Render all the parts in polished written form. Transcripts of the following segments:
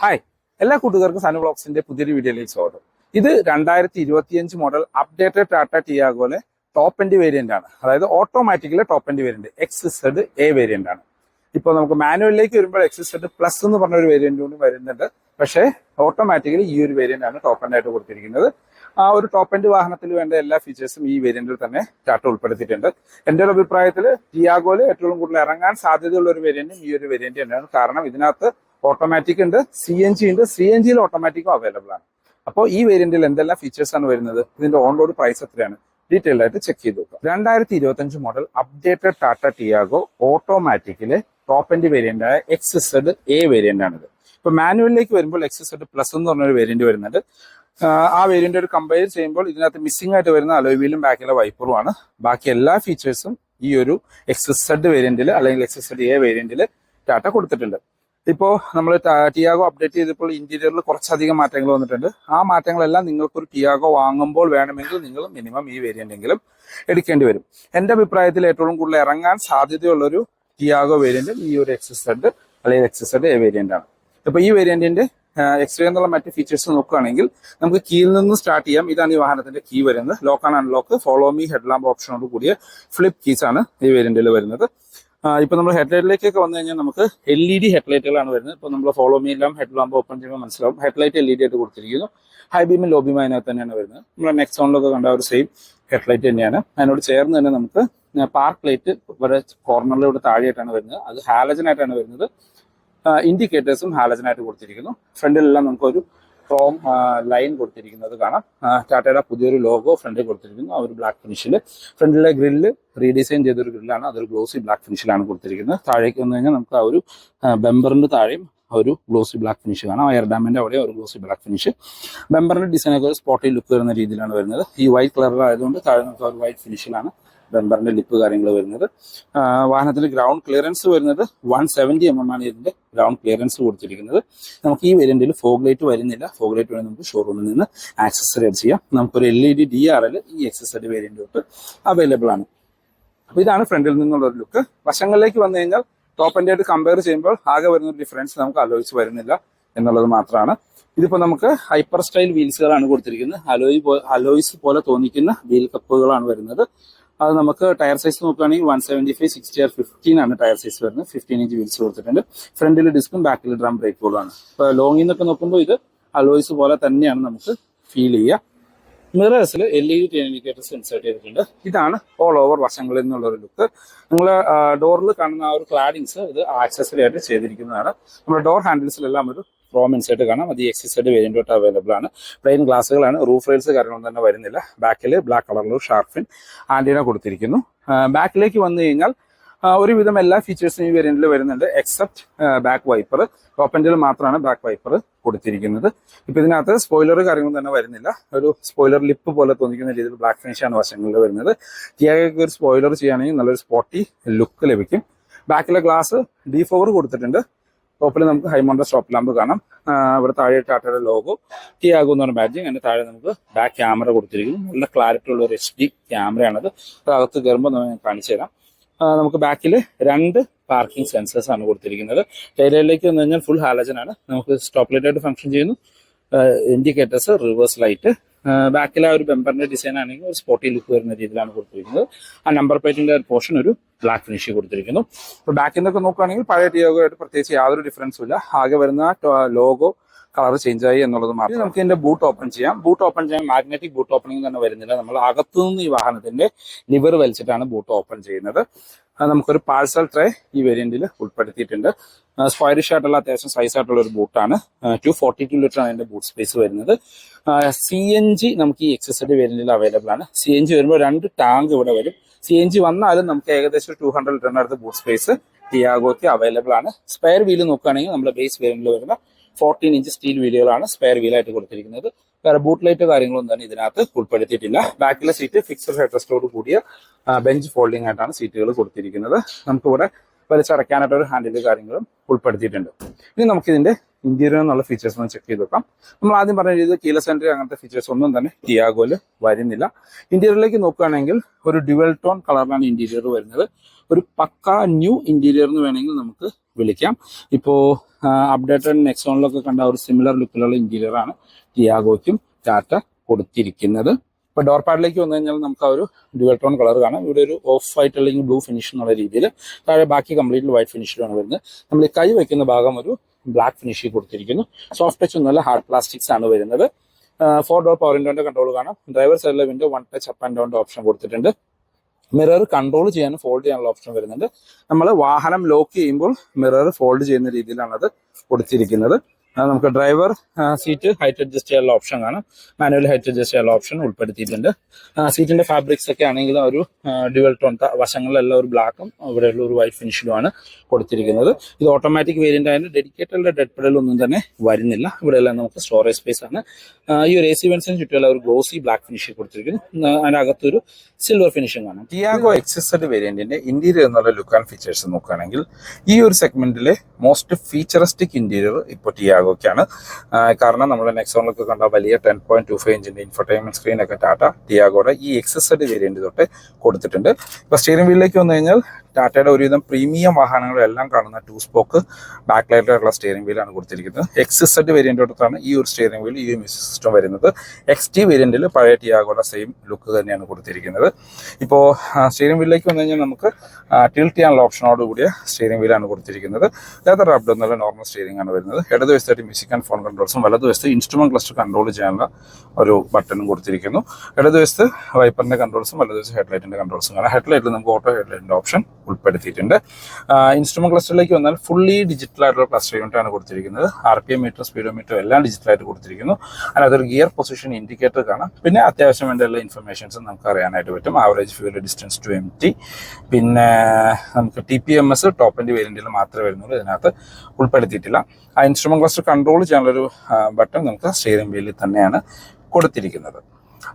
Hi, എല്ലാ കൂട്ടുകാർക്കും സനു വ്ളോഗ്സിന്റെ പുതിയൊരു വീഡിയോയിലേക്ക് സ്വാഗതം. ഇത് 2025 മോഡൽ അപ്ഡേറ്റഡ് ടാറ്റ ടിയാഗോയിലെ ടോപ്പ് എൻഡ് വേരിയന്റ് ആണ്. അതായത് ഓട്ടോമാറ്റിക്കിലെ top end variant XZ variant ആണ്. ഇപ്പോൾ നമുക്ക് മാനുവലിലേക്ക് വരുമ്പോൾ XZ പ്ലസ് എന്ന് പറഞ്ഞ ഒരു വേരിയന്റ് കൂടി വരുന്നുണ്ട്. പക്ഷേ ഓട്ടോമാറ്റിക്കലി ഈ ഒരു വേരിയന്റ് ആണ് ടോപ്പ് എൻഡ് ആയിട്ട് കൊടുത്തിരിക്കുന്നത്. ആ ഒരു ടോപ്പ് എൻഡ് വാഹനത്തിൽ വേണ്ട എല്ലാ ഫീച്ചേഴ്സും ഈ വേരിയന്റിൽ തന്നെ ടാറ്റ ഉൾപ്പെടുത്തിയിട്ടുണ്ട്. എൻ്റെ ഒരു അഭിപ്രായത്തിൽ ടിയാഗോയിൽ ഏറ്റവും കൂടുതൽ ഇറങ്ങാൻ സാധ്യതയുള്ള ഒരു വേരിയന്റും ഈ ഒരു വേരിയന്റ് തന്നെയാണ്. കാരണം ഇതിനകത്ത് ഓട്ടോമാറ്റിക് ഉണ്ട്, CNG ഉണ്ട്, CNGയിൽ ഓട്ടോമാറ്റിക്കും അവൈലബിൾ ആണ്. അപ്പോൾ ഈ വേരിയന്റിൽ എന്തെല്ലാം ഫീച്ചേഴ്സ് ആണ് വരുന്നത്, ഇതിന്റെ ഓൺ റോഡ് പ്രൈസ് എത്രയാണ്, ഡീറ്റെയിൽ ആയിട്ട് ചെക്ക് ചെയ്ത് നോക്കാം. 2025 മോഡൽ അപ്ഡേറ്റഡ് ടാറ്റ ടിയാഗോ ഓട്ടോമാറ്റിക്കിലെ ടോപ്പ് എൻഡ് വേരിയന്റ് ആയ XZ വേരിയന്റ് ആണിത്. ഇപ്പൊ മാനുവലിലേക്ക് വരുമ്പോൾ XZ പ്ലസ് എന്ന് പറഞ്ഞൊരു വേരിയന്റ് വരുന്നുണ്ട്. ആ വേരിയന്റ് ഒരു കമ്പയർ ചെയ്യുമ്പോൾ ഇതിനകത്ത് മിസ്സിംഗ് ആയിട്ട് വരുന്ന അലോയ് വീലും ബാക്കിലെ വൈപ്പറും ആണ്. ബാക്കി എല്ലാ ഫീച്ചേഴ്സും ഈ ഒരു XZ വേരിയന്റിൽ അല്ലെങ്കിൽ XZ വേരിയന്റിൽ ടാറ്റ കൊടുത്തിട്ടുണ്ട്. ഇപ്പോൾ നമ്മൾ ടിയാഗോ അപ്ഡേറ്റ് ചെയ്തപ്പോൾ ഇന്റീരിയറിൽ കുറച്ചധികം മാറ്റങ്ങൾ വന്നിട്ടുണ്ട്. ആ മാറ്റങ്ങളെല്ലാം നിങ്ങൾക്കൊരു ടിയാഗോ വാങ്ങുമ്പോൾ വേണമെങ്കിൽ നിങ്ങൾ മിനിമം ഈ വേരിയന്റ് എങ്കിലും എടുക്കേണ്ടി വരും. എൻ്റെ അഭിപ്രായത്തിൽ ഏറ്റവും കൂടുതൽ ഇറങ്ങാൻ സാധ്യതയുള്ളൊരു ടിയാഗോ വേരിയന്റ് ഈ ഒരു XZ അല്ലെങ്കിൽ XZ വേരിയന്റ് ആണ്. ഇപ്പൊ ഈ വേരിയന്റിന്റെ എക്സ്ട്രാ എന്നുള്ള മറ്റ് ഫീച്ചേഴ്സ് നോക്കുകയാണെങ്കിൽ നമുക്ക് കീയിൽ നിന്ന് സ്റ്റാർട്ട് ചെയ്യാം. ഇതാണ് ഈ വാഹനത്തിന്റെ കീ വരുന്നത്. Lock and unlock, follow me headlamp ഓപ്ഷനോട് കൂടിയ ഫ്ലിപ്പ് കീസ് ആണ് ഈ വേരിയന്റിൽ വരുന്നത്. ഇപ്പൊ നമ്മൾ ഹെഡ്ലൈറ്റിലേക്കൊക്കെ വന്നു കഴിഞ്ഞാൽ നമുക്ക് LED ഹെഡ്ലൈറ്റുകളാണ് വരുന്നത്. ഇപ്പൊ നമ്മൾ ഫോളോ മീ എല്ലാം ഹെഡ്ലാമ്പ് ഓപ്പൺ ചെയ്യുമ്പോൾ മനസ്സിലാവും ഹെഡ്ലൈറ്റ് LED ആയിട്ട് കൊടുത്തിരിക്കുന്നു. ഹൈ ബീമും ലോ ബീമും അതിനകത്ത് തന്നെയാണ് വരുന്നത്. നമ്മൾ നെക്സോണിലൊക്കെ കണ്ട ഒരു സെയിം ഹെഡ്ലൈറ്റ് തന്നെയാണ്. അതിനോട് ചേർന്ന് തന്നെ നമുക്ക് പാർക്ക് ലൈറ്റ് വരെ കോർണറിലൂടെ താഴെയായിട്ടാണ് വരുന്നത്. അത് ഹാലജൻ ആയിട്ടാണ് വരുന്നത്. ഇൻഡിക്കേറ്റേഴ്സും ഹാലജനായിട്ട് കൊടുത്തിരിക്കുന്നു. ഫ്രണ്ടിലെല്ലാം നമുക്കൊരു ക്രോം ലൈൻ കൊടുത്തിരിക്കുന്നത് കാണാം. ടാറ്റയുടെ പുതിയൊരു ലോഗോ ഫ്രണ്ടിൽ കൊടുത്തിരിക്കുന്നു. ആ ഒരു ബ്ലാക്ക് ഫിനിഷിൽ. ഫ്രണ്ടിലെ ഗ്രില്ല് റീഡിസൈൻ ചെയ്തൊരു ഗ്രില്ലാണ്. അതൊരു ഗ്ലോസി ബ്ലാക്ക് ഫിനിഷിലാണ് കൊടുത്തിരിക്കുന്നത്. താഴേക്ക് വന്നു കഴിഞ്ഞാൽ നമുക്ക് ആ ഒരു ബെമ്പറിന്റെ താഴെയും ഒരു ഗ്ലോസി ബ്ലാക്ക് ഫിനിഷ് കാണാം. എയർ ഡാമിന്റെ അവിടെ ഒരു ഗ്ലോസി ബ്ലാക്ക് ഫിനിഷ്. ബെമ്പറിന്റെ ഡിസൈനൊക്കെ ഒരു സ്പോട്ടി ലുക്ക് വരുന്ന രീതിയിലാണ് വരുന്നത്. ഈ വൈറ്റ് കളറിലായതുകൊണ്ട് താഴെ നമുക്ക് ഒരു വൈറ്റ് ഫിനിഷിലാണ് ബെമ്പറിന്റെ ലിപ്പ് കാര്യങ്ങൾ വരുന്നത്. വാഹനത്തിന്റെ ഗ്രൗണ്ട് ക്ലിയറൻസ് വരുന്നത് 170 mm ആണ് ഇതിന്റെ ഗ്രൗണ്ട് ക്ലിയറൻസ് കൊടുത്തിരിക്കുന്നത്. നമുക്ക് ഈ വേരിയന്റിൽ ഫോഗ് ലൈറ്റ് വരുന്നില്ല. ഫോഗ് ലൈറ്റ് വേണമെങ്കിൽ നമുക്ക് ഷോറൂമിൽ നിന്ന് ആക്സസറൈഡ് ചെയ്യാം. നമുക്കൊരു LED DRL ഈ XZ വേരിയന്റ് തൊട്ട് അവൈലബിൾ ആണ്. അപ്പൊ ഇതാണ് ഫ്രണ്ടിൽ നിന്നുള്ള ഒരു ലുക്ക്. വശങ്ങളിലേക്ക് വന്നു കഴിഞ്ഞാൽ ടോപ്പ് എൻഡ് ആയിട്ട് കമ്പയർ ചെയ്യുമ്പോൾ ആകെ വരുന്ന ഒരു ഡിഫറൻസ് നമുക്ക് അലോയ്സ് വരുന്നില്ല എന്നുള്ളത് മാത്രമാണ്. ഇതിപ്പോ നമുക്ക് ഹൈപ്പർ സ്റ്റൈൽ വീൽസുകളാണ് കൊടുത്തിരിക്കുന്നത്. അലോയ്സ് പോലെ തോന്നിക്കുന്ന വീൽ കപ്പുകളാണ് വരുന്നത്. അത് നമുക്ക് ടയർ സൈസ് നോക്കുകയാണെങ്കിൽ 175 60R15 ആണ് ടയർ സൈസ് വരുന്നത്. 15 ഇഞ്ച് വീൽസ് കൊടുത്തിട്ടുണ്ട്. ഫ്രണ്ടിൽ ഡിസ്കും ബാക്കിൽ ഡ്രം ബ്രേക്കുകളാണ്. ഇപ്പൊ ലോങ്ങിൽ നിന്നൊക്കെ നോക്കുമ്പോൾ ഇത് അലോയ്സ് പോലെ തന്നെയാണ് നമുക്ക് ഫീൽ ചെയ്യുക. മിറേഴ്സിൽ LED ഇൻഡിക്കേറ്റേഴ്സ് ഇൻസേർട്ട് ചെയ്തിട്ടുണ്ട്. ഇതാണ് ഓൾ ഓവർ വശങ്ങളിൽ നിന്നുള്ള ഒരു ലുക്ക്. നിങ്ങൾ ഡോറിൽ കാണുന്ന ആ ഒരു ക്ലാഡിങ്സ് ഇത് ആക്സസറി ആയിട്ട് ചെയ്തിരിക്കുന്നതാണ്. നമ്മുടെ ഡോർ ഹാൻഡിൽസിലെല്ലാം ഒരു ക്രോം ഇൻസേർട്ട് കാണാം. അത് ഈ XZ വേരിയന്റ് തൊട്ട് അവൈലബിൾ ആണ്. പ്ലെയിൻ ഗ്ലാസുകളാണ്. റൂഫ് റെയിൽസ് കാര്യങ്ങളൊന്നും തന്നെ വരുന്നില്ല. ബാക്കിൽ ബ്ലാക്ക് കളറിലുള്ള ഷാർഫിൻ ആന്റിന കൊടുത്തിരിക്കുന്നു. ബാക്കിലേക്ക് വന്നു കഴിഞ്ഞാൽ ഒരുവിധം എല്ലാ ഫീച്ചേഴ്സും ഈ വേരിയന്റിൽ വരുന്നുണ്ട്. Except back wiper. ടോപ്പ് എൻഡിൽ മാത്രമാണ് ബാക്ക് വൈപ്പർ കൊടുത്തിരിക്കുന്നത്. ഇപ്പൊ ഇതിനകത്ത് സ്പോയിലർ കാര്യങ്ങളൊന്നും തന്നെ വരുന്നില്ല. ഒരു സ്പോയിലർ ലിപ്പ് പോലെ തോന്നിക്കുന്ന രീതിയിൽ ബ്ലാക്ക് ഫിനിഷ് ആണ് വശങ്ങളിൽ വരുന്നത്. ടിയാഗോയ്ക്ക് ഒരു സ്പോയിലർ ചെയ്യുകയാണെങ്കിൽ നല്ലൊരു സ്പോട്ടി ലുക്ക് ലഭിക്കും. ബാക്കിലെ ഗ്ലാസ് ഡീഫോഗർ കൊടുത്തിട്ടുണ്ട്. ടോപ്പിൽ നമുക്ക് ഹൈമോണ്ട സ്റ്റോപ്പ് ലാമ്പ് കാണാം. ഇവിടെ താഴെ ടാറ്റയുടെ ലോഗോ, ടിയാഗോ എന്ന് പറഞ്ഞ ബാഡ്ജിങ്. അതിന്റെ താഴെ നമുക്ക് ബാക്ക് ക്യാമറ കൊടുത്തിരിക്കുന്നു. നല്ല ക്ലാരിറ്റി ഉള്ള ഒരു HD ക്യാമറയാണത്. അകത്ത് കയറുമ്പോൾ ഞാൻ കാണിച്ചു തരാം. നമുക്ക് ബാക്കിൽ 2 പാർക്കിംഗ് സെൻസേഴ്സ് ആണ് കൊടുത്തിരിക്കുന്നത്. ടൈലറിലേക്ക് വന്നു കഴിഞ്ഞാൽ ഫുൾ ഹാലജൻ ആണ്. നമുക്ക് സ്റ്റോപ്പ് ലൈറ്റ് ആയിട്ട് ഫംഗ്ഷൻ ചെയ്യുന്നു. Indicators, reverse light. ബാക്കിലെ ആ ഒരു ബെമ്പറിന്റെ ഡിസൈൻ ആണെങ്കിൽ ഒരു സ്പോട്ടി ലുക്ക് വരുന്ന രീതിയിലാണ് കൊടുത്തിരിക്കുന്നത്. ആ നമ്പർ പ്ലേറ്റിന്റെ പോർഷൻ ഒരു ബ്ലാക്ക് ഫിനിഷ് കൊടുത്തിരിക്കുന്നു. അപ്പോൾ ബാക്കിൽ നിന്നൊക്കെ നോക്കുകയാണെങ്കിൽ പഴയ ടിയാഗോ ആയിട്ട് പ്രത്യേകിച്ച് യാതൊരു ഡിഫറൻസും ഇല്ല. ആകെ വരുന്ന ലോഗോ കളർ ചേഞ്ച് ആയി എന്നുള്ളത് മാത്രം. നമുക്ക് ഇതിന്റെ ബൂട്ട് ഓപ്പൺ ചെയ്യാം. ബൂട്ട് ഓപ്പൺ ചെയ്യാൻ മാഗ്നറ്റിക് ബൂട്ട് ഓപ്പണിംഗ് തന്നെ വരുന്നില്ല. നമ്മൾ അകത്തുനിന്ന് ഈ വാഹനത്തിന്റെ ലിവർ വലിച്ചിട്ടാണ് ബൂട്ട് ഓപ്പൺ ചെയ്യുന്നത്. നമുക്കൊരു പാഴ്സൽ ട്രേ ഈ വേരിയന്റിൽ ഉൾപ്പെടുത്തിയിട്ടുണ്ട്. സ്ക്വയറിഷ് ആയിട്ടുള്ള അത്യാവശ്യം സൈസ് ആയിട്ടുള്ള ഒരു ബൂട്ടാണ്. 242 ലിറ്റർ ആണ് അതിന്റെ ബൂട്ട് സ്പേസ് വരുന്നത്. CNG നമുക്ക് ഈ XZ വേരിയന്റിൽ അവൈലബിൾ ആണ്. CNG വരുമ്പോൾ 2 ടാങ്ക് ഇവിടെ വരും. CNG വന്നാലും നമുക്ക് ഏകദേശം 200 ലിറ്ററിന്റെ അടുത്ത് ബൂട്ട് സ്പേസ് ടിയാഗോയ്ക്ക് അവൈലബിൾ ആണ്. സ്പെയർ വീല് നോക്കുകയാണെങ്കിൽ നമ്മുടെ ബേസ് വേരിയന്റിൽ വരുന്ന 14 ഇഞ്ച് സ്റ്റീൽ വീലുകളാണ് സ്പെയർ വീലായിട്ട് കൊടുത്തിരിക്കുന്നത്. വേറെ ബൂട്ട് ലൈറ്റ് കാര്യങ്ങളൊന്നും തന്നെ ഇതിനകത്ത് ഉൾപ്പെടുത്തിയിട്ടില്ല. ബാക്കിലെ സീറ്റ് ഫിക്സഡ് ഹെഡ് റെസ്റ്റോട് കൂടിയ ബെഞ്ച് ഫോൾഡിംഗ് ആയിട്ടാണ് സീറ്റുകൾ കൊടുത്തിരിക്കുന്നത്. നമുക്കിവിടെ വലിച്ചടയ്ക്കാനായിട്ട് ഒരു ഹാൻഡിൽ കാര്യങ്ങളും ഉൾപ്പെടുത്തിയിട്ടുണ്ട്. ഇനി നമുക്കിതിന്റെ ഇന്റീരിയർ എന്നുള്ള ഫീച്ചേഴ്സ് ഒന്ന് ചെക്ക് ചെയ്ത് നോക്കാം. നമ്മൾ ആദ്യം പറഞ്ഞ രീതിയിൽ കീലെസ് എൻട്രി അങ്ങനത്തെ ഫീച്ചേഴ്സ് ഒന്നും തന്നെ ടിയാഗോയിൽ വരുന്നില്ല. ഇന്റീരിയറിലേക്ക് നോക്കുകയാണെങ്കിൽ ഒരു ഡ്യുവൽ ടോൺ കളറിലാണ് ഇന്റീരിയർ വരുന്നത്. ഒരു പക്ക ന്യൂ ഇന്റീരിയർ എന്ന് വേണമെങ്കിൽ നമുക്ക് വിളിക്കാം. ഇപ്പോൾ അപ്ഡേറ്റഡ് നെക്സോണിലൊക്കെ കണ്ട ഒരു സിമിലർ ലുക്കിലുള്ള ഇന്റീരിയർ ആണ് ടിയാഗോയ്ക്കും ടാറ്റ കൊടുത്തിരിക്കുന്നത്. ഇപ്പോൾ ഡോർ പാഡിലേക്ക് വന്നു കഴിഞ്ഞാൽ നമുക്ക് ആ ഒരു ഡ്യുവൽ ടോൺ കളർ കാണാം. ഇവിടെ ഒരു ഓഫ് വൈറ്റ് അല്ലെങ്കിൽ ബ്ലൂ ഫിനിഷ് എന്നുള്ള രീതിയിൽ, താഴെ ബാക്കി കംപ്ലീറ്റ്ലി വൈറ്റ് ഫിനിഷിലാണ് വരുന്നത്. നമ്മൾ ഈ കൈ വയ്ക്കുന്ന ഭാഗം ഒരു ബ്ലാക്ക് ഫിനിഷിൽ കൊടുത്തിരിക്കുന്നു. സോഫ്റ്റ് ടച്ച് ഒന്നുമല്ല, ഹാർഡ് പ്ലാസ്റ്റിക്സ് ആണ് വരുന്നത്. 4 ഡോർ പവർ വിൻഡോന്റെ കൺട്രോൾ കാണാം. ഡ്രൈവർ സൈഡിലെ വിൻഡോ 1 ടച്ച് അപ്പ് ആൻഡ് ഡൗണിന്റെ ഓപ്ഷൻ കൊടുത്തിട്ടുണ്ട്. മിറർ കൺട്രോൾ ചെയ്യാനും ഫോൾഡ് ചെയ്യാനുള്ള ഓപ്ഷൻ വരുന്നുണ്ട്. നമ്മൾ വാഹനം ലോക്ക് ചെയ്യുമ്പോൾ മിറർ ഫോൾഡ് ചെയ്യുന്ന രീതിയിലാണ് അത് കൊടുത്തിരിക്കുന്നത്. നമുക്ക് ഡ്രൈവർ സീറ്റ് ഹൈറ്റ് അഡ്ജസ്റ്റ് ചെയ്യാനുള്ള ഓപ്ഷൻ കാണാം. മാനുവൽ ഹൈറ്റ് അഡ്ജസ്റ്റ് ചെയ്യാനുള്ള ഓപ്ഷൻ ഉൾപ്പെടുത്തിയിട്ടുണ്ട്. സീറ്റിന്റെ ഫാബ്രിക്സ് ഒക്കെ ആണെങ്കിലും ഒരു ഡ്യുവൽ ടോൺ, വശങ്ങളിലെല്ലാം ഒരു ബ്ലാക്കും ഇവിടെയുള്ള ഒരു വൈറ്റ് ഫിനിഷിലുമാണ് കൊടുത്തിരിക്കുന്നത്. ഇത് ഓട്ടോമാറ്റിക് വേരിയന്റ് ആയതിന് ഡെഡിക്കേറ്റഡ് ഡെഡ് പെഡൽ ഒന്നും തന്നെ വരുന്നില്ല. ഇവിടെയെല്ലാം നമുക്ക് സ്റ്റോറേജ് സ്പേസ് ആണ്. ഈ ഒരു AC വെന്റ്സിന് ചുറ്റുമുള്ള ഒരു ഗ്ലോസി ബ്ലാക്ക് ഫിനിഷിൽ കൊടുത്തിരിക്കുന്നു. അതിനകത്തൊരു സിൽവർ ഫിനിഷിംഗ് കാണാം. ടിയാഗോ XZ വേരിയന്റിന്റെ ഇന്റീരിയർ എന്നുള്ള ലുക്ക് ആൻഡ് ഫീച്ചേഴ്സ് നോക്കുകയാണെങ്കിൽ ഈ ഒരു സെഗ്മെന്റിലെ മോസ്റ്റ് ഫീച്ചറിസ്റ്റിക് ഇന്റീരിയർ ഇപ്പോൾ ടിയാഗോയ്ക്കാണ്. കാരണം നമ്മുടെ നെക്സോണിലൊക്കെ കണ്ട വലിയ 10.25 ഇഞ്ചിന്റെ ഇൻഫർടൈൻമെന്റ് സ്ക്രീൻ ഒക്കെ ടാറ്റ ടിയാഗോയുടെ ഈ XZ വേരിയന്റ് തൊട്ട് കൊടുത്തിട്ടുണ്ട്. ഇപ്പോൾ സ്റ്റിയറിംഗ് വീലിലേക്ക് വന്നു കഴിഞ്ഞാൽ ടാറ്റയുടെ ഒരുവിധം പ്രീമിയം വാഹനങ്ങളെല്ലാം കാണുന്ന 2 സ്പോക്ക് ബാക്ക് ലൈറ്റിലുള്ള സ്റ്റിയറിംഗ് വീലാണ് കൊടുത്തിരിക്കുന്നത്. XZ വേരിയന്റ് തൊട്ടാണ് ഈ ഒരു സ്റ്റിയറിംഗ് വീൽ, ഈ ഒരു മ്യൂസിക് സിസ്റ്റം വരുന്നത്. XT വേരിയന്റിൽ പഴയ ടിയാഗോയുടെ സെയിം ലുക്ക് തന്നെയാണ് കൊടുത്തിരിക്കുന്നത്. ഇപ്പോൾ സ്റ്റിയറിംഗ് വീലിലേക്ക് വന്നു കഴിഞ്ഞാൽ നമുക്ക് ടിൽറ്റ് ചെയ്യാനുള്ള ഓപ്ഷനോട് കൂടിയ സ്റ്റിയറിംഗ് വീലാണ് കൊടുത്തിരിക്കുന്നത്. ലെതർ റാപ്ഡ് എന്നുള്ള നോർമൽ സ്റ്റിയറിംഗ് ആണ് വരുന്നത്. ഇടതുവശത്തായിട്ട് മ്യൂസിക് ആൻഡ് ഫോൺ കൺട്രോൾസും വലതുവശത്ത് ഇൻസ്ട്രുമെന്റ് ക്ലസ്റ്റർ കൺട്രോൾ ചെയ്യാനുള്ള ഒരു ബട്ടണും കൊടുത്തിരിക്കുന്നു. ഇടതുവശത്ത് വൈപ്പറിന്റെ കൺട്രോൾസും വലതുവശത്ത് ഹെഡ്ലൈറ്റിന്റെ കൺട്രോൾസും കാണാം. ഹെഡ്ലൈറ്റിൽ നമുക്ക് ഓട്ടോ ഹെഡ്ലൈറ്റിന്റെ ഓപ്ഷൻ ഉൾപ്പെടുത്തിയിട്ടുണ്ട്. ഇൻസ്ട്രുമെന്റ് ക്ലസ്റ്ററിലേക്ക് വന്നാൽ ഫുള്ളി ഡിജിറ്റൽ ആയിട്ടുള്ള ക്ലസ്റ്റർ യൂണിറ്റ് ആണ് കൊടുത്തിരിക്കുന്നത്. RPM മീറ്റർ, സ്പീഡോമീറ്റർ എല്ലാം ഡിജിറ്റലായിട്ട് കൊടുത്തിരിക്കുന്നു. അതിനകത്തൊരു ഗിയർ പൊസിഷൻ ഇൻഡിക്കേറ്റർ കാണാം. പിന്നെ അത്യാവശ്യം വേണ്ട എല്ലാ ഇൻഫർമേഷൻസും നമുക്ക് അറിയാനായിട്ട് പറ്റും. Average fuel distance to empty, പിന്നെ നമുക്ക് TPMS ടോപ്പ് എൻഡ് വേരിയന്റിൽ മാത്രമേ വരുന്നുള്ളൂ, ഇതിനകത്ത് ഉൾപ്പെടുത്തിയിട്ടില്ല. ആ ഇൻസ്ട്രുമെന്റ് ക്ലസ്റ്റർ കൺട്രോൾ ചെയ്യാനുള്ളൊരു ബട്ടൺ നമുക്ക് സ്റ്റിയറിംഗ് വീലിൽ തന്നെയാണ് കൊടുത്തിരിക്കുന്നത്.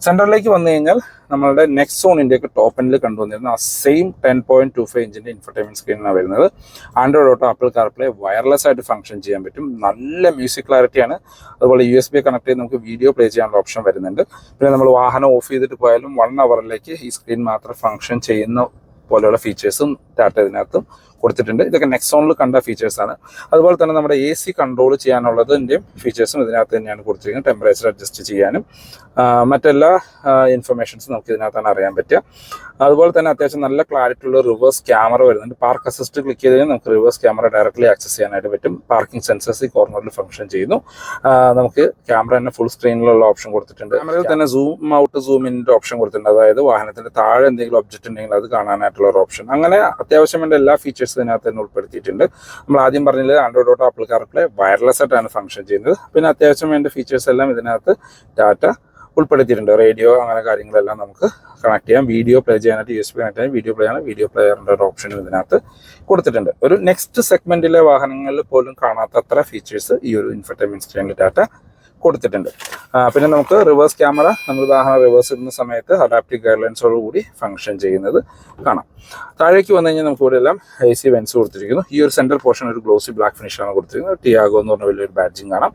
സെൻറ്ററിലേക്ക് വന്നു കഴിഞ്ഞാൽ നമ്മളുടെ നെക്സോണിൻ്റെ ഒക്കെ ടോപ്പ് എൻഡിൽ കണ്ടുവന്നിരുന്ന ആ സെയിം 10.25 ഇഞ്ചിൻ്റെ ഇൻഫർടൈൻമെന്റ് സ്ക്രീനാണ് വരുന്നത്. Android auto, apple CarPlay wireless ആയിട്ട് ഫംഗ്ഷൻ ചെയ്യാൻ പറ്റും. നല്ല മ്യൂസിക് ക്ലാരിറ്റിയാണ്. അതുപോലെ USB കണക്ട് ചെയ്ത് നമുക്ക് വീഡിയോ പ്ലേ ചെയ്യാനുള്ള ഓപ്ഷൻ വരുന്നുണ്ട്. പിന്നെ നമ്മൾ വാഹനം ഓഫ് ചെയ്തിട്ട് പോയാലും 1 അവറിലേക്ക് ഈ സ്ക്രീൻ മാത്രം ഫംഗ്ഷൻ ചെയ്യുന്ന പോലെയുള്ള ഫീച്ചേഴ്സും ടാറ്റ ഇതിനകത്തും കൊടുത്തിട്ടുണ്ട്. ഇതൊക്കെ നെക്സോണിൽ കണ്ട ഫീച്ചേഴ്സാണ്. അതുപോലെ തന്നെ നമ്മുടെ AC കൺട്രോൾ ചെയ്യാനുള്ളതിൻ്റെയും ഫീച്ചേഴ്സും ഇതിനകത്ത് തന്നെയാണ് കൊടുത്തിരിക്കുന്നത്. ടെമ്പറേച്ചർ അഡ്ജസ്റ്റ് ചെയ്യാനും മറ്റെല്ലാ ഇൻഫർമേഷൻസും നമുക്ക് ഇതിനകത്താണ് അറിയാൻ പറ്റുക. അതുപോലെ തന്നെ അത്യാവശ്യം നല്ല ക്ലാരിറ്റി ഉള്ള റിവേഴ്സ് ക്യാമറ വരുന്നുണ്ട്. പാർക്ക് അസിസ്റ്റ് ക്ലിക്ക് ചെയ്ത് കഴിഞ്ഞാൽ നമുക്ക് റിവേഴ്സ് ക്യാമറ ഡയറക്റ്റ്ലി ആക്സസ് ചെയ്യാനായിട്ട് പറ്റും. പാർക്കിംഗ് സെൻസേഴ്സ് ഈ കോർണറിൽ ഫംഗ്ഷൻ ചെയ്യുന്നു. നമുക്ക് ക്യാമറ തന്നെ ഫുൾ സ്ക്രീനിലുള്ള ഓപ്ഷൻ കൊടുത്തിട്ടുണ്ട്. ക്യാമറയിൽ തന്നെ സൂം ഔട്ട്, സൂം ഇൻ്റെ ഓപ്ഷൻ കൊടുത്തിട്ടുണ്ട്. അതായത് വാഹനത്തിന്റെ താഴെ എന്തെങ്കിലും ഒബ്ജക്റ്റ് ഉണ്ടെങ്കിൽ അത് കാണാനായിട്ടുള്ള ഒരു ഓപ്ഷൻ. അങ്ങനെ അത്യാവശ്യം വേണ്ട എല്ലാ ഫീച്ചേഴ്സും ഇതിനകത്ത് തന്നെ ഉൾപ്പെടുത്തിയിട്ടുണ്ട്. നമ്മൾ ആദ്യം പറഞ്ഞത് Android auto, apple CarPlay wireless ആയിട്ടാണ് ഫംഗ്ഷൻ ചെയ്യുന്നത്. പിന്നെ അത്യാവശ്യം വേണ്ട ഫീച്ചേഴ്സ് എല്ലാം ഇതിനകത്ത് ടാറ്റ ഉൾപ്പെടുത്തിയിട്ടുണ്ട്. റേഡിയോ അങ്ങനെ കാര്യങ്ങളെല്ലാം നമുക്ക് കണക്ട് ചെയ്യാം. വീഡിയോ പ്ലേ ചെയ്യാനായിട്ട് USB കണക്ട് ചെയ്യാൻ വീഡിയോ പ്ലെയറിൻ്റെ ഒരു ഓപ്ഷനും ഇതിനകത്ത് കൊടുത്തിട്ടുണ്ട്. ഒരു നെക്സ്റ്റ് സെഗ്മെന്റിലെ വാഹനങ്ങളിൽ പോലും കാണാത്ത അത്ര ഫീച്ചേഴ്സ് ഈ ഒരു ഇൻഫർടൈൻമെന്റ് സ്ക്രീനിൽ ടാറ്റ കൊടുത്തിട്ടുണ്ട്. പിന്നെ നമുക്ക് റിവേഴ്സ് ക്യാമറ, നമ്മൾ വാഹനം റിവേഴ്സ് ഇടുന്ന സമയത്ത് അഡാപ്റ്റീവ് ഗൈഡ്ലൈൻസോട് കൂടി ഫംഗ്ഷൻ ചെയ്യുന്നത് കാണാം. താഴേക്ക് വന്നു കഴിഞ്ഞാൽ നമുക്ക് ഇവിടെ എല്ലാം AC വെൻസ് കൊടുത്തിരിക്കുന്നു. ഈ ഒരു സെൻട്രൽ പോർഷൻ ഒരു ഗ്ലോസി ബ്ലാക്ക് ഫിനിഷാണ് കൊടുത്തിരിക്കുന്നത്. ടിയാഗോ എന്ന് പറഞ്ഞ വലിയൊരു ബാഡ്ജിങ് കാണാം.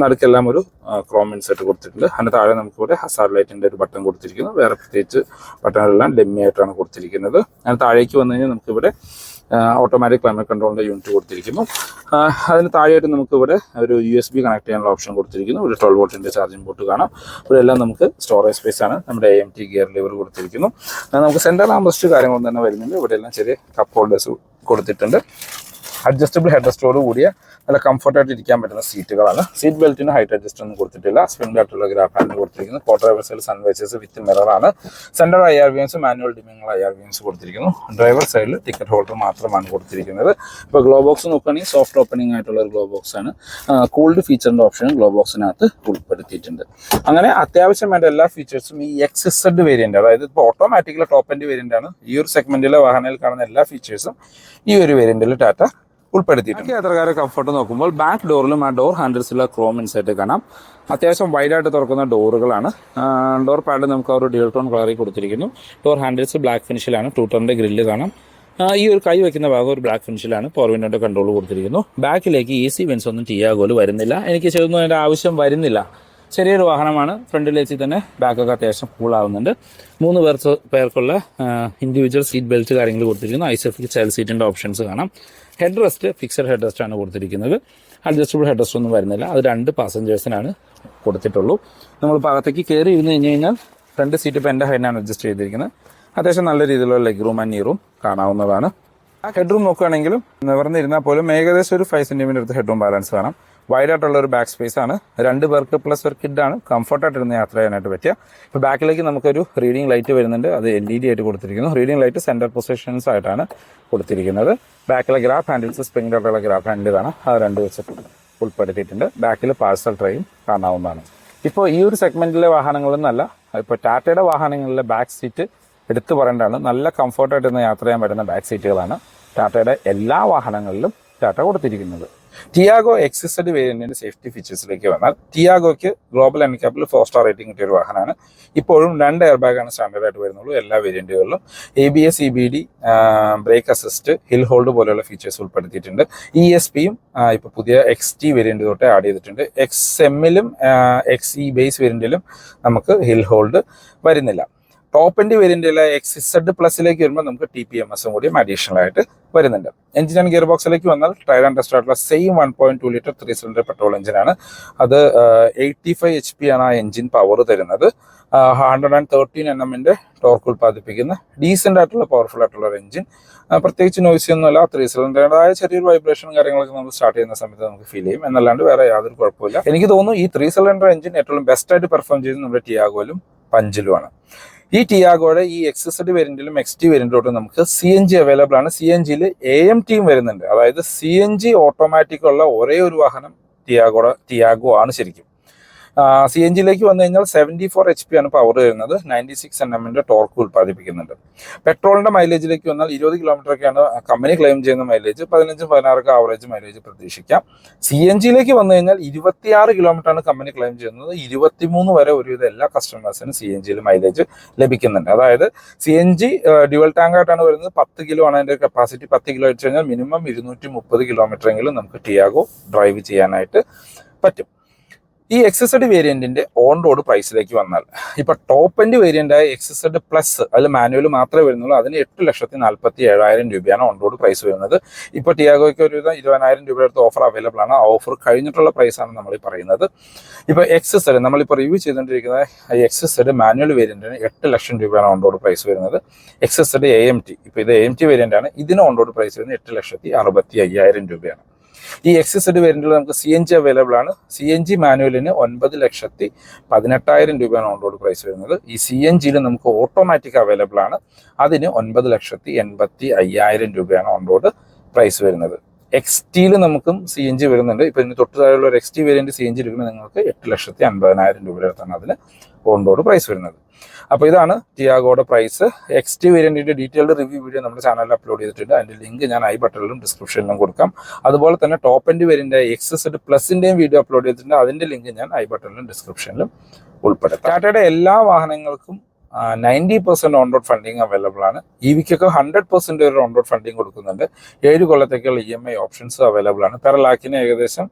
നടുക്കെല്ലാം ഒരു ക്രോം ഇൻസെറ്റ് കൊടുത്തിട്ടുണ്ട്. അതിന് താഴെ നമുക്കിവിടെ ഹസാർഡ് ലൈറ്റിൻ്റെ ഒരു ബട്ടൺ കൊടുത്തിരിക്കുന്നു. വേറെ പ്രത്യേകിച്ച് ബട്ടണെല്ലാം ഡെമ്മി ആയിട്ടാണ് കൊടുത്തിരിക്കുന്നത്. അതിന് താഴേക്ക് വന്നു കഴിഞ്ഞാൽ നമുക്കിവിടെ ഓട്ടോമാറ്റിക് ക്ലൈമറ്റ് കൺട്രോളിൻ്റെ യൂണിറ്റ് കൊടുത്തിരിക്കുന്നു. അതിന് താഴെയായിട്ട് നമുക്കിവിടെ ഒരു USB കണക്ട് ചെയ്യാനുള്ള ഓപ്ഷൻ കൊടുത്തിരിക്കുന്നു. ഒരു 12 വോൾട്ടിൻ്റെ ചാർജിംഗ് പോർട്ട് കാണാം. ഇവിടെ എല്ലാം നമുക്ക് സ്റ്റോറേജ് സ്പേസ് ആണ്. നമ്മുടെ AMT ഗിയർ ലിവർ കൊടുത്തിരിക്കുന്നു. നമുക്ക് സെൻട്രൽ ആംറസ്റ്റ് കാര്യങ്ങളൊന്നും തന്നെ വരുന്നുണ്ട്. ഇവിടെ എല്ലാം ചെറിയ കപ്പ് ഹോൾഡേഴ്സ് കൊടുത്തിട്ടുണ്ട്. അഡ്ജസ്റ്റബിൾ ഹെഡ് റെസ്റ്റോട് കൂടിയ നല്ല കംഫർട്ടായിട്ട് ഇരിക്കാൻ പറ്റുന്ന സീറ്റുകളാണ്. സീറ്റ് ബെൽറ്റിന് ഹൈറ്റ് അഡ്ജസ്റ്റ് ഒന്നും കൊടുത്തിട്ടില്ല. സ്പ്രിംഗ് ആയിട്ടുള്ള ഗ്രാഫ് ഹാൻഡ് കൊടുത്തിരിക്കുന്നു. ക്വാർട്ടർ ഡ്രൈവർ സൺവൈസേഴ്സ് വിത്ത് മിററാണ്. Central IRVMs, manual dimming IRVMs കൊടുത്തിരിക്കുന്നു. ഡ്രൈവർ സൈഡിൽ ടിക്കറ്റ് ഹോൾഡർ മാത്രമാണ് കൊടുത്തിരിക്കുന്നത്. ഇപ്പോൾ ഗ്ലോ ബോക്സ് നോക്കുകയാണെങ്കിൽ സോഫ്റ്റ് ഓപ്പണിംഗ് ആയിട്ടുള്ള ഒരു ഗ്ലോ ബോക്സ് ആണ്. കൂൾഡ് ഫീച്ചറിൻ്റെ ഓപ്ഷനും ഗ്ലോ ബോക്സിനകത്ത് ഉൾപ്പെടുത്തിയിട്ടുണ്ട്. അങ്ങനെ അത്യാവശ്യം വേണ്ട എല്ലാ ഫീച്ചേഴ്സും ഈ XZ വേരിയന്റ്, അതായത് ഇപ്പോൾ ഓട്ടോമാറ്റിക്കലി ടോപ്പ് എൻഡ് വേരിയന്റ് ആണ്. ഈ ഒരു സെഗ്മെന്റിലെ വാഹനങ്ങളിൽ കാണുന്ന എല്ലാ ഫീച്ചേഴ്സും ഈ ഒരു വേരിയന്റിൽ ടാറ്റ ഉൾപ്പെടുത്തിയിട്ടുണ്ട്. യാത്രക്കാരെ കംഫർട്ട് നോക്കുമ്പോൾ ബാക്ക് ഡോറിലും ആ ഡോർ ഹാൻഡിൽസിലുള്ള ക്രോം ഇൻസൈറ്റ് കാണാം. അത്യാവശ്യം വൈഡായിട്ട് തുറക്കുന്ന ഡോറുകളാണ്. ഡോർ പാഡ് നമുക്ക് ഒരു ഡ്യുവൽ ടോൺ കളറിൽ കൊടുത്തിരിക്കുന്നു. ഡോർ ഹാൻഡിൽസ് ബ്ലാക്ക് ഫിനിഷിലാണ്. 2 ടോണിൻ്റെ ഗ്രില്ല് കാണാം. ഈ ഒരു കൈ വയ്ക്കുന്ന ഭാഗം ഒരു ബ്ലാക്ക് ഫിനിഷിലാണ്. പവർ വിൻഡോയുടെ കൺട്രോൾ കൊടുത്തിരിക്കുന്നു. ബാക്കിലേക്ക് AC വെൻസ് ഒന്നും ടിയാഗോയിൽ വരുന്നില്ല. എനിക്ക് ചെറുതൊന്നും അതിൻ്റെ ആവശ്യം വരുന്നില്ല. ചെറിയൊരു വാഹനമാണ്. ഫ്രണ്ടിൽ വെച്ച് തന്നെ ബാക്കൊക്കെ അത്യാവശ്യം കൂളാവുന്നുണ്ട്. 3 പേർക്കുള്ള ഇൻഡിവിജ്വൽ സീറ്റ് ബെൽറ്റ് കാര്യങ്ങൾ കൊടുത്തിരിക്കുന്നു. ഐസെഫിക് ചൈൽഡ് സീറ്റിൻ്റെ ഓപ്ഷൻസ് കാണാം. Head rest fixed head rest ആണ് കൊടുത്തിരിക്കുന്നത്. അഡ്ജസ്റ്റബിൾ ഹെഡ് റെസ്റ്റ് ഒന്നും വരുന്നില്ല. അത് 2 പാസഞ്ചേഴ്സിനാണ് കൊടുത്തിട്ടുള്ളൂ. നമ്മൾ ഭാഗത്തേക്ക് കയറി ഇരുന്ന് കഴിഞ്ഞാൽ ഫ്രണ്ട് സീറ്റ് ഇപ്പോൾ എൻ്റെ ഹൈനാണ് അഡ്ജസ്റ്റ് ചെയ്തിരിക്കുന്നത്. അത്യാവശ്യം നല്ല രീതിയിലുള്ള ലെഗ് റൂം ആൻഡ് നീ റൂം കാണാവുന്നതാണ്. ആ ഹെഡ് റൂം നോക്കുകയാണെങ്കിലും നിവർന്നിരുന്നാൽ പോലും ഏകദേശം ഒരു 5 സെൻറ്റിമീറ്റർ അടുത്ത് ഹെഡ് റൂം ബാലൻസ് കാണാം. വൈഡായിട്ടുള്ള ഒരു ബാക്ക് സ്പേസ് ആണ്. 2 പേർക്ക് പ്ലസ് ഒരു കിഡാണ് കംഫർട്ടായിട്ടിരുന്ന് യാത്ര ചെയ്യാനായിട്ട് പറ്റുക. ഇപ്പോൾ ബാക്കിലേക്ക് നമുക്കൊരു റീഡിംഗ് ലൈറ്റ് വരുന്നുണ്ട്. അത് LED ആയിട്ട് കൊടുത്തിരിക്കുന്നു. റീഡിംഗ് ലൈറ്റ് സെൻറ്റർ പൊസിഷൻസ് ആയിട്ടാണ് കൊടുത്തിരിക്കുന്നത്. ബാക്കിലെ ഗ്രാബ് ഹാൻഡിൽസ് സ്പ്രിംഗ് ആയിട്ടുള്ള ഗ്രാബ് ഹാൻഡിലാണ്. അത് 2 വെച്ചിട്ട് ഉൾപ്പെടുത്തിയിട്ടുണ്ട്. ബാക്കിൽ പാഴ്സൽ ട്രേയും കാണാവുന്നതാണ്. ഇപ്പോൾ ഈ ഒരു സെഗ്മെൻറ്റിലെ വാഹനങ്ങളൊന്നല്ല, ഇപ്പോൾ ടാറ്റയുടെ വാഹനങ്ങളിലെ ബാക്ക് സീറ്റ് എടുത്തു പറയേണ്ടതാണ്. നല്ല കംഫർട്ടായിട്ടിരുന്ന് യാത്ര ചെയ്യാൻ പറ്റുന്ന ബാക്ക് സീറ്റുകളാണ് ടാറ്റയുടെ എല്ലാ വാഹനങ്ങളിലും ടാറ്റ കൊടുത്തിരിക്കുന്നത്. ടിയാഗോ XZ വേരിയന്റിന്റെ സേഫ്റ്റി ഫീച്ചേഴ്സിലേക്ക് വന്നാൽ ടിയാഗോയ്ക്ക് ഗ്ലോബൽ എൻക്യാപ്പിൽ 4 സ്റ്റാർ റേറ്റിംഗ് കിട്ടിയ ഒരു വാഹനമാണ്. ഇപ്പോഴും 2 എയർ ബാഗാണ് സ്റ്റാൻഡേർഡ് ആയിട്ട് വരുന്നുള്ളൂ എല്ലാ വേരിയന്റുകളിലും. ABS EBD break assist hill hold പോലെയുള്ള ഫീച്ചേഴ്സ് ഉൾപ്പെടുത്തിയിട്ടുണ്ട്. ESPയും ഇപ്പോൾ പുതിയ XT വേരിയന്റ് തൊട്ട് ആഡ് ചെയ്തിട്ടുണ്ട്. XMലും XE ബേസ് വേരിയന്റിലും നമുക്ക് ഹിൽ ഹോൾഡ് വരുന്നില്ല. ടോപ്പ് എൻഡ് വേരിയന്റിലെ XZ പ്ലസിലേക്ക് വരുമ്പോൾ നമുക്ക് TPMSും കൂടിയും അഡീഷണൽ ആയിട്ട് വരുന്നുണ്ട്. എഞ്ചിൻ ആൻഡ് ഗിയർ ബോക്സിലേക്ക് വന്നാൽ ട്രയൽ ആൻഡ് ടെസ്റ്റ് ആയിട്ടുള്ള സെയിം 1.2 ലിറ്റർ 3 സിലിണ്ടർ പെട്രോൾ എഞ്ചിനാണ്. അത് 85 HP ആണ് ആ എഞ്ചിൻ പവർ തരുന്നത്. 113 Nmന്റെ ടോർക്ക് ഉൽപ്പാദിപ്പിക്കുന്ന ഡീസെന്റ് ആയിട്ടുള്ള പവർഫുൾ ആയിട്ടുള്ള ഒരു എഞ്ചിൻ. പ്രത്യേകിച്ച് നോയ്സി ഒന്നുമില്ല. 3 സിലിണ്ടറുടേതായ ചെറിയൊരു വൈബ്രേഷനും കാര്യങ്ങളൊക്കെ നമ്മൾ സ്റ്റാർട്ട് ചെയ്യുന്ന സമയത്ത് നമുക്ക് ഫീൽ ചെയ്യും. എന്നല്ലാണ്ട് വേറെ യാതൊരു കുഴപ്പമില്ല. എനിക്ക് തോന്നുന്നു ഈ 3 സിലിണ്ടർ എഞ്ചിൻ ഏറ്റവും ബെസ്റ്റ് ആയിട്ട് പെർഫോം ചെയ്യുന്നത് നമ്മുടെ ടിയാഗോയിലും പഞ്ചിലുമാണ്. ഈ ടിയാഗോയുടെ ഈ XZ വേരിയന്റിലും XT വേരിയന്റിലോട്ടും നമുക്ക് CNG അവൈലബിൾ ആണ്. CNGയിൽ AMTയും വരുന്നുണ്ട്. അതായത് CNG ഓട്ടോമാറ്റിക് ഉള്ള ഒരേ ഒരു വാഹനം ടിയാഗോ ആണ് ശരിക്കും. CNGയിലേക്ക് വന്നു കഴിഞ്ഞാൽ 74 HP ആണ് പവർ വരുന്നത്. 96 Nmന്റെ ടോർക്ക് ഉൽപ്പാദിപ്പിക്കുന്നുണ്ട്. പെട്രോളിന്റെ മൈലേജിലേക്ക് വന്നാൽ 20 കിലോമീറ്ററൊക്കെയാണ് കമ്പനി ക്ലെയിം ചെയ്യുന്ന മൈലേജ്. 15-16 ആവറേജ് മൈലേജ് പ്രതീക്ഷിക്കാം. CNGയിലേക്ക് വന്നു കഴിഞ്ഞാൽ 26 കിലോമീറ്റർ ആണ് കമ്പനി ക്ലെയിം ചെയ്യുന്നത്. 23 വരെ ഒരുവിധം എല്ലാ കസ്റ്റമേഴ്സിനും CNGയിൽ മൈലേജ് ലഭിക്കുന്നുണ്ട്. അതായത് CNG ഡ്യുവൽ ടാങ്ക് ആയിട്ടാണ് വരുന്നത്. 10 കിലോ ആണ് അതിന്റെ കപ്പാസിറ്റി. 10 കിലോ വെച്ച് കഴിഞ്ഞാൽ മിനിമം 230 കിലോമീറ്റർ എങ്കിലും നമുക്ക് ടിയാഗോ ഡ്രൈവ് ചെയ്യാനായിട്ട് പറ്റും. ഈ XZ വേരിയന്റിന്റെ ഓൺ റോഡ് പ്രൈസിലേക്ക് വന്നാൽ ഇപ്പൊ ടോപ്പ് എൻഡ് വേരിയന്റായ XZ പ്ലസ് അതിൽ മാനുവൽ മാത്രമേ വരുന്നുള്ളൂ. അതിന് 8,47,000 രൂപയാണ് ഓൺ റോഡ് പ്രൈസ് വരുന്നത്. ഇപ്പൊ ടിയാഗോയ്ക്ക് ഒരു 20,000 രൂപയുടെ അടുത്ത് ഓഫർ അവൈലബിൾ ആണ്. ആ ഓഫർ കഴിഞ്ഞിട്ടുള്ള പ്രൈസാണ് നമ്മൾ ഈ പറയുന്നത്. ഇപ്പൊ XZ നമ്മളിപ്പോൾ റിവ്യൂ ചെയ്തുകൊണ്ടിരിക്കുന്ന XZ മാനുവൽ വേരിയന്റിന് 8 ലക്ഷം രൂപയാണ് ഓൺ റോഡ് പ്രൈസ് വരുന്നത്. XZ AMT ഇപ്പൊ ഇത് AMT വേരിയന്റ് ആണ്. ഇതിന് ഓൺ റോഡ് പ്രൈസ് വരുന്നത് 8,65,000 രൂപയാണ്. ഈ XZ വേരിയന്റിൽ നമുക്ക് CNG അവൈലബിൾ ആണ്. CNG മാനുവലിന് 9,18,000 രൂപയാണ് ഓൺ റോഡ് പ്രൈസ് വരുന്നത്. ഈ CNGയിൽ നമുക്ക് ഓട്ടോമാറ്റിക് അവൈലബിൾ ആണ്. അതിന് 9,85,000 രൂപയാണ് ഓൺ റോഡ് പ്രൈസ് വരുന്നത്. XTയിൽ നമുക്കും CNG വരുന്നുണ്ട്. ഇപ്പൊ ഇതിന് തൊട്ട് താഴെയുള്ള ഒരു XT വേരിയന്റ് CNG എടുക്കുന്നത് നിങ്ങൾക്ക് 8,50,000 രൂപയുടെ അടുത്താണ് അതിന് ഓൺ റോഡ് പ്രൈസ് വരുന്നത്. അപ്പോൾ ഇതാണ് ടിയാഗോയുടെ പ്രൈസ്. XT വേരിയന്റിന്റെ ഡീറ്റെയിൽഡ് റിവ്യൂ വീഡിയോ നമ്മുടെ ചാനലിൽ അപ്ലോഡ് ചെയ്തിട്ടുണ്ട്. അതിന്റെ ലിങ്ക് ഞാൻ ഐ ബട്ടണിലും ഡിസ്ക്രിപ്ഷനിലും കൊടുക്കാം. അതുപോലെ തന്നെ ടോപ്പ് എൻഡ് വേരിയന്റ് XZ പ്ലസിന്റെയും വീഡിയോ അപ്ലോഡ് ചെയ്തിട്ടുണ്ട്. അതിന്റെ ലിങ്ക് ഞാൻ ഐ ബട്ടണിലും ഡിസ്ക്രിപ്ഷനിലും ഉൾപ്പെടുത്താം. ടാറ്റയുടെ എല്ലാ വാഹനങ്ങൾക്കും 90% ഓൺ റോഡ് ഫണ്ടിങ് അവൈലബിൾ ആണ്. EVക്കൊക്കെ 100% ഒരു ഓൺ റോഡ് ഫണ്ടിങ് കൊടുക്കുന്നുണ്ട്. 7 കൊല്ലത്തേക്കുള്ള EMI ഓപ്ഷൻസ് അവൈലബിൾ ആണ്. പെർ ലാക്കിന് ഏകദേശം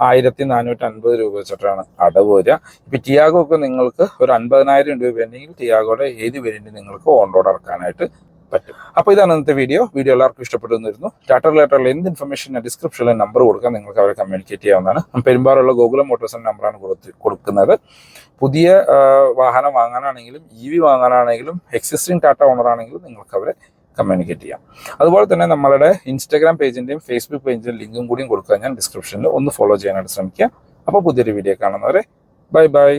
1,450 രൂപ വെച്ചിട്ടാണ് അടവ് വരിക. ഇപ്പൊ ടിയാഗോ ഒക്കെ നിങ്ങൾക്ക് ഒരു 50,000 രൂപ ഉണ്ടെങ്കിൽ ടിയാഗോയുടെ ഏത് വേരിയന്റ് നിങ്ങൾക്ക് ഓൺ റോഡ് ഇറക്കാനായിട്ട് പറ്റും. അപ്പോൾ ഇതാണ് ഇന്നത്തെ വീഡിയോ എല്ലാവർക്കും ഇഷ്ടപ്പെട്ടു എന്നിരുന്നു. ടാറ്റ റിലേറ്റഡുള്ള എന്ത് ഇൻഫർമേഷൻ ഡിസ്ക്രിപ്ഷനിൽ നമ്പർ കൊടുക്കാം, നിങ്ങൾക്ക് അവരെ കമ്മ്യൂണിക്കേറ്റ് ചെയ്യാവുന്നതാണ്. പെരുമ്പാറുള്ള ഗോകുലം മോട്ടോഴ്സിന്റെ നമ്പറാണ് കൊടുക്കുന്നത്. പുതിയ വാഹനം വാങ്ങാനാണെങ്കിലും EV വാങ്ങാനാണെങ്കിലും എക്സിസ്റ്റിംഗ് ടാറ്റ ഓണർ ആണെങ്കിലും നിങ്ങൾക്ക് അവരെ കമ്മ്യൂണിക്കേറ്റ് ചെയ്യാം. അതുപോലെ തന്നെ നമ്മളുടെ ഇൻസ്റ്റാഗ്രാം പേജിന്റെയും ഫേസ്ബുക്ക് പേജിന്റെയും ലിങ്കും കൂടിയും കൊടുക്കുക. ഞാൻ ഡിസ്ക്രിപ്ഷനിൽ ഒന്ന് ഫോളോ ചെയ്യാനായിട്ട് ശ്രമിക്കുക. അപ്പോൾ പുതിയൊരു വീഡിയോ കാണുന്നവരെ ബൈ.